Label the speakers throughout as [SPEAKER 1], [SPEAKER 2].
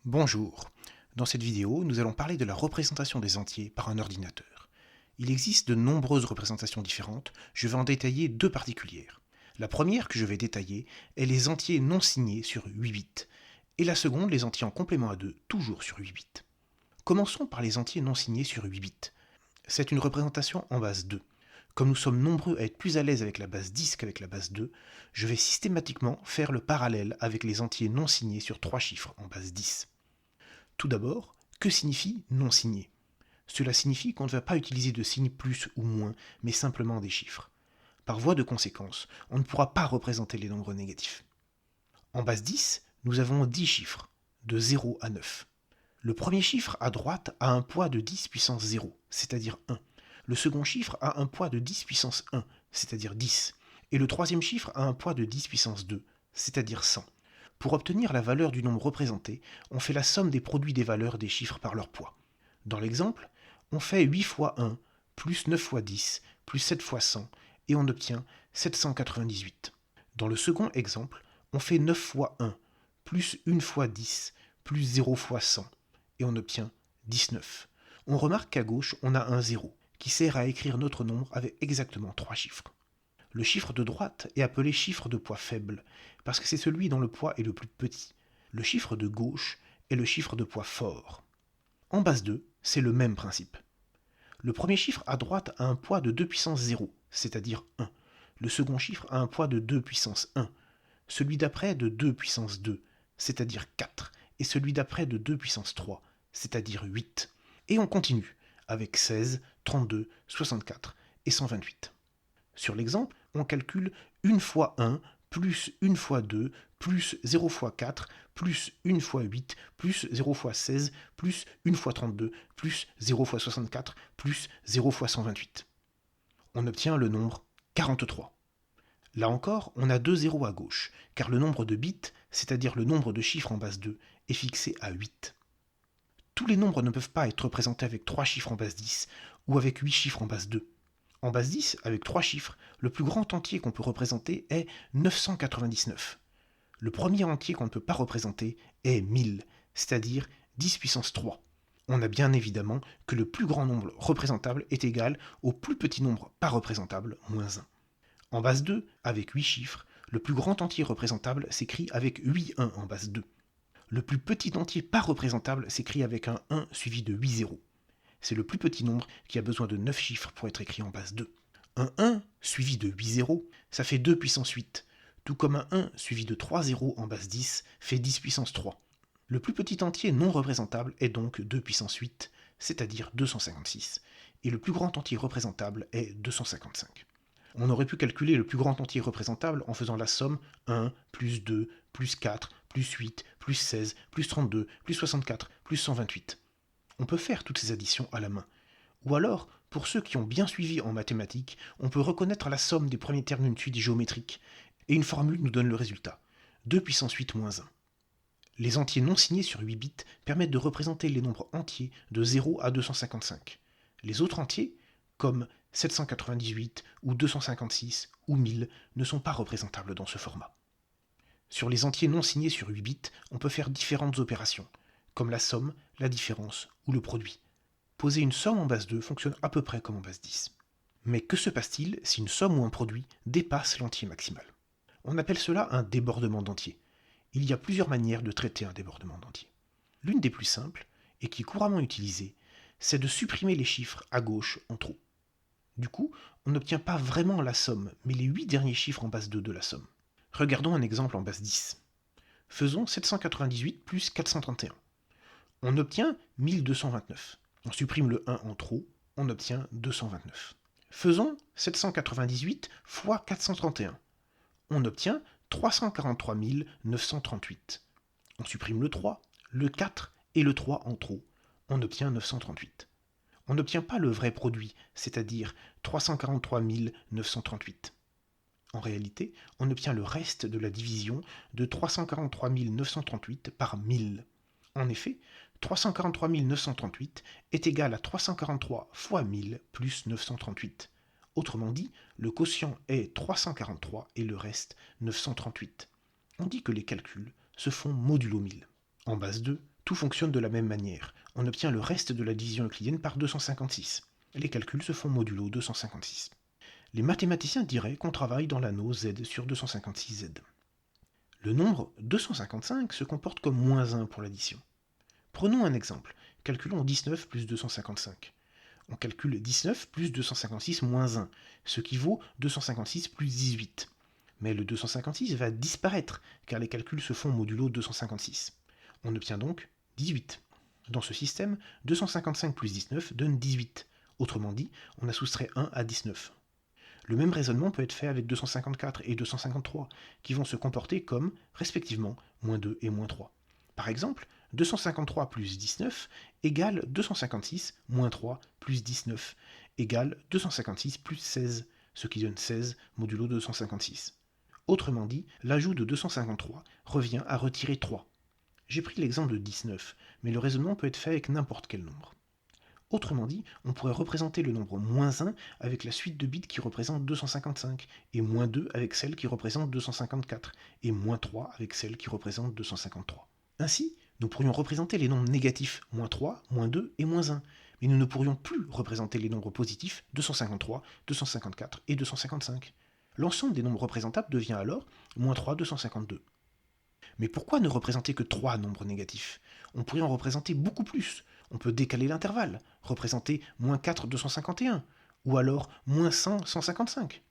[SPEAKER 1] Bonjour. Dans cette vidéo, nous allons parler de la représentation des entiers par un ordinateur. Il existe de nombreuses représentations différentes, je vais en détailler deux particulières. La première que je vais détailler est les entiers non signés sur 8 bits, et la seconde les entiers en complément à 2, toujours sur 8 bits. Commençons par les entiers non signés sur 8 bits. C'est une représentation en base 2. Comme nous sommes nombreux à être plus à l'aise avec la base 10 qu'avec la base 2, je vais systématiquement faire le parallèle avec les entiers non signés sur 3 chiffres en base 10. Tout d'abord, que signifie non signé? Cela signifie qu'on ne va pas utiliser de signes plus ou moins, mais simplement des chiffres. Par voie de conséquence, on ne pourra pas représenter les nombres négatifs. En base 10, nous avons 10 chiffres, de 0 à 9. Le premier chiffre à droite a un poids de 10 puissance 0, c'est-à-dire 1. Le second chiffre a un poids de 10 puissance 1, c'est-à-dire 10. Et le troisième chiffre a un poids de 10 puissance 2, c'est-à-dire 100. Pour obtenir la valeur du nombre représenté, on fait la somme des produits des valeurs des chiffres par leur poids. Dans l'exemple, on fait 8 fois 1, plus 9 fois 10, plus 7 fois 100, et on obtient 798. Dans le second exemple, on fait 9 fois 1, plus 1 fois 10, plus 0 fois 100, et on obtient 19. On remarque qu'à gauche, on a un 0, qui sert à écrire notre nombre avec exactement 3 chiffres. Le chiffre de droite est appelé chiffre de poids faible, parce que c'est celui dont le poids est le plus petit. Le chiffre de gauche est le chiffre de poids fort. En base 2, c'est le même principe. Le premier chiffre à droite a un poids de 2 puissance 0, c'est-à-dire 1. Le second chiffre a un poids de 2 puissance 1. Celui d'après de 2 puissance 2, c'est-à-dire 4. Et celui d'après de 2 puissance 3, c'est-à-dire 8. Et on continue, avec 16, 32, 64 et 128. Sur l'exemple, on calcule 1 fois 1, plus 1 fois 2, plus 0 fois 4, plus 1 fois 8, plus 0 fois 16, plus 1 fois 32, plus 0 fois 64, plus 0 fois 128. On obtient le nombre 43. Là encore, on a deux zéros à gauche, car le nombre de bits, c'est-à-dire le nombre de chiffres en base 2, est fixé à 8. Tous les nombres ne peuvent pas être représentés avec 3 chiffres en base 10 ou avec 8 chiffres en base 2. En base 10, avec 3 chiffres, le plus grand entier qu'on peut représenter est 999. Le premier entier qu'on ne peut pas représenter est 1000, c'est-à-dire 10 puissance 3. On a bien évidemment que le plus grand nombre représentable est égal au plus petit nombre pas représentable, moins 1. En base 2, avec 8 chiffres, le plus grand entier représentable s'écrit avec 8 1 en base 2. Le plus petit entier pas représentable s'écrit avec un 1 suivi de 8 zéros. C'est le plus petit nombre qui a besoin de 9 chiffres pour être écrit en base 2. Un 1 suivi de 8 zéros, ça fait 2 puissance 8, tout comme un 1 suivi de 3 zéros en base 10 fait 10 puissance 3. Le plus petit entier non représentable est donc 2 puissance 8, c'est-à-dire 256, et le plus grand entier représentable est 255. On aurait pu calculer le plus grand entier représentable en faisant la somme 1 plus 2 plus 4 plus 8 plus 16 plus 32 plus 64 plus 128. On peut faire toutes ces additions à la main. Ou alors, pour ceux qui ont bien suivi en mathématiques, on peut reconnaître la somme des premiers termes d'une suite géométrique, et une formule nous donne le résultat, 2 puissance 8 moins 1. Les entiers non signés sur 8 bits permettent de représenter les nombres entiers de 0 à 255. Les autres entiers, comme 798 ou 256 ou 1000, ne sont pas représentables dans ce format. Sur les entiers non signés sur 8 bits, on peut faire différentes opérations, comme la somme, la différence ou le produit. Poser une somme en base 2 fonctionne à peu près comme en base 10. Mais que se passe-t-il si une somme ou un produit dépasse l'entier maximal? On appelle cela un débordement d'entier. Il y a plusieurs manières de traiter un débordement d'entier. L'une des plus simples, et qui est couramment utilisée, c'est de supprimer les chiffres à gauche en trop. Du coup, on n'obtient pas vraiment la somme, mais les 8 derniers chiffres en base 2 de la somme. Regardons un exemple en base 10. Faisons 798 plus 431. On obtient 1229. On supprime le 1 en trop, on obtient 229. Faisons 798 fois 431. On obtient 343 938. On supprime le 3, le 4 et le 3 en trop, on obtient 938. On n'obtient pas le vrai produit, c'est-à-dire 343 938. En réalité, on obtient le reste de la division de 343 938 par 1000. En effet, 343 938 est égal à 343 fois 1000 plus 938. Autrement dit, le quotient est 343 et le reste 938. On dit que les calculs se font modulo 1000. En base 2, tout fonctionne de la même manière. On obtient le reste de la division euclidienne par 256. Les calculs se font modulo 256. Les mathématiciens diraient qu'on travaille dans l'anneau Z sur 256Z. Le nombre 255 se comporte comme moins 1 pour l'addition. Prenons un exemple. Calculons 19 plus 255. On calcule 19 plus 256 moins 1, ce qui vaut 256 plus 18. Mais le 256 va disparaître, car les calculs se font modulo 256. On obtient donc 18. Dans ce système, 255 plus 19 donne 18. Autrement dit, on a soustrait 1 à 19. Le même raisonnement peut être fait avec 254 et 253, qui vont se comporter comme, respectivement, moins 2 et moins 3. Par exemple, 253 plus 19 égale 256 moins 3 plus 19 égale 256 plus 16, ce qui donne 16 modulo 256. Autrement dit, l'ajout de 253 revient à retirer 3. J'ai pris l'exemple de 19, mais le raisonnement peut être fait avec n'importe quel nombre. Autrement dit, on pourrait représenter le nombre moins 1 avec la suite de bits qui représente 255, et moins 2 avec celle qui représente 254, et moins 3 avec celle qui représente 253. Ainsi, nous pourrions représenter les nombres négatifs moins 3, moins 2 et moins 1, mais nous ne pourrions plus représenter les nombres positifs 253, 254 et 255. L'ensemble des nombres représentables devient alors moins 3, 252. Mais pourquoi ne représenter que 3 nombres négatifs? On pourrait en représenter beaucoup plus. On peut décaler l'intervalle, représenter moins 4, 251, ou alors moins 100, 155.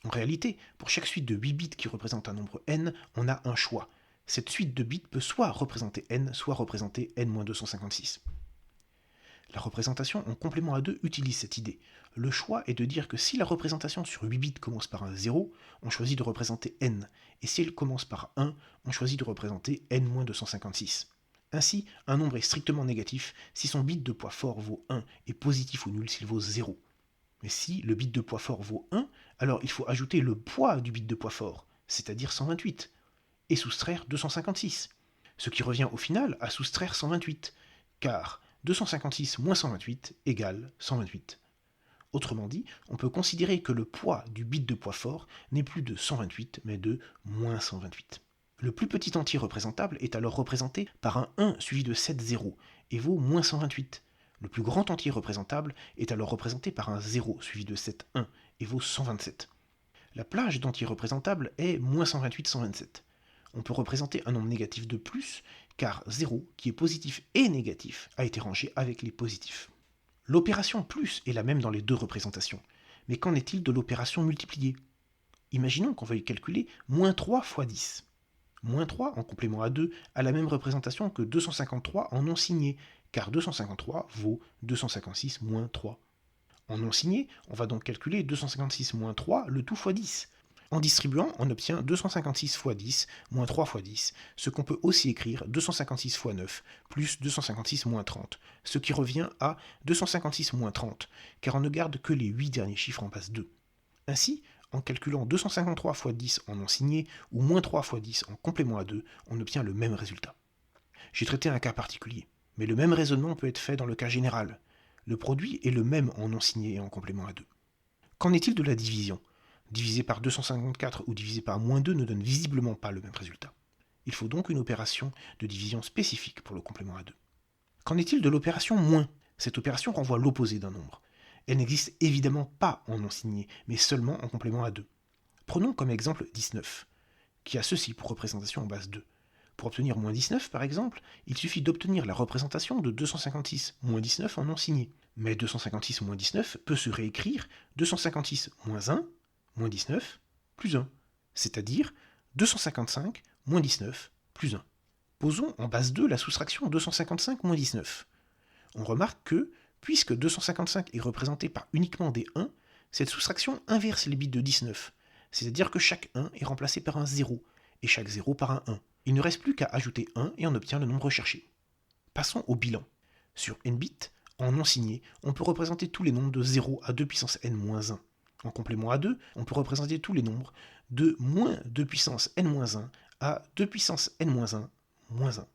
[SPEAKER 1] En réalité, pour chaque suite de 8 bits qui représente un nombre n, on a un choix. Cette suite de bits peut soit représenter n, soit représenter n-256. La représentation en complément à 2 utilise cette idée. Le choix est de dire que si la représentation sur 8 bits commence par un 0, on choisit de représenter n, et si elle commence par 1, on choisit de représenter n-256. Ainsi, un nombre est strictement négatif si son bit de poids fort vaut 1 et positif ou nul s'il vaut 0. Mais si le bit de poids fort vaut 1, alors il faut ajouter le poids du bit de poids fort, c'est-à-dire 128, et soustraire 256, ce qui revient au final à soustraire 128, car 256 moins 128 égale 128. Autrement dit, on peut considérer que le poids du bit de poids fort n'est plus de 128, mais de moins 128. Le plus petit entier représentable est alors représenté par un 1 suivi de 7 zéros, et vaut moins 128. Le plus grand entier représentable est alors représenté par un 0 suivi de 7 1, et vaut 127. La plage d'entiers représentables est moins 128, 127. On peut représenter un nombre négatif de plus, car 0, qui est positif et négatif, a été rangé avec les positifs. L'opération plus est la même dans les deux représentations, mais qu'en est-il de l'opération multiplier? Imaginons qu'on veuille calculer moins 3 fois 10. Moins 3 en complément à 2 a la même représentation que 253 en non signé, car 253 vaut 256 moins 3. En non signé, on va donc calculer 256 moins 3, le tout fois 10. En distribuant, on obtient 256 fois 10 moins 3 fois 10, ce qu'on peut aussi écrire 256 fois 9 plus 256 moins 30, ce qui revient à 256 moins 30, car on ne garde que les 8 derniers chiffres en base 2. Ainsi, en calculant 253 fois 10 en non signé ou moins 3 fois 10 en complément à 2, on obtient le même résultat. J'ai traité un cas particulier, mais le même raisonnement peut être fait dans le cas général. Le produit est le même en non signé et en complément à 2. Qu'en est-il de la division? Divisé par 254 ou divisé par moins 2 ne donne visiblement pas le même résultat. Il faut donc une opération de division spécifique pour le complément à 2. Qu'en est-il de l'opération moins? Cette opération renvoie l'opposé d'un nombre. Elle n'existe évidemment pas en non signé, mais seulement en complément à 2. Prenons comme exemple 19, qui a ceci pour représentation en base 2. Pour obtenir moins 19, par exemple, il suffit d'obtenir la représentation de 256 moins 19 en non signé. Mais 256 moins 19 peut se réécrire 256 moins 1 moins 19 plus 1, c'est-à-dire 255 moins 19 plus 1. Posons en base 2 la soustraction 255 moins 19. On remarque que, puisque 255 est représenté par uniquement des 1, cette soustraction inverse les bits de 19, c'est-à-dire que chaque 1 est remplacé par un 0, et chaque 0 par un 1. Il ne reste plus qu'à ajouter 1 et on obtient le nombre recherché. Passons au bilan. Sur n bits, en non signé, on peut représenter tous les nombres de 0 à 2 puissance n-1. En complément à 2, on peut représenter tous les nombres de moins 2 puissance n-1 à 2 puissance n-1 moins 1.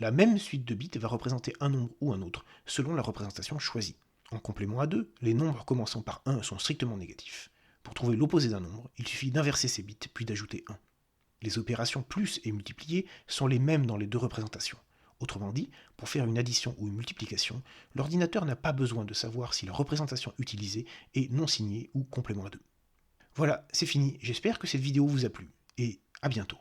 [SPEAKER 1] La même suite de bits va représenter un nombre ou un autre, selon la représentation choisie. En complément à 2, les nombres commençant par 1 sont strictement négatifs. Pour trouver l'opposé d'un nombre, il suffit d'inverser ces bits, puis d'ajouter 1. Les opérations plus et multiplier sont les mêmes dans les deux représentations. Autrement dit, pour faire une addition ou une multiplication, l'ordinateur n'a pas besoin de savoir si la représentation utilisée est non signée ou complément à deux. Voilà, c'est fini, j'espère que cette vidéo vous a plu, et à bientôt.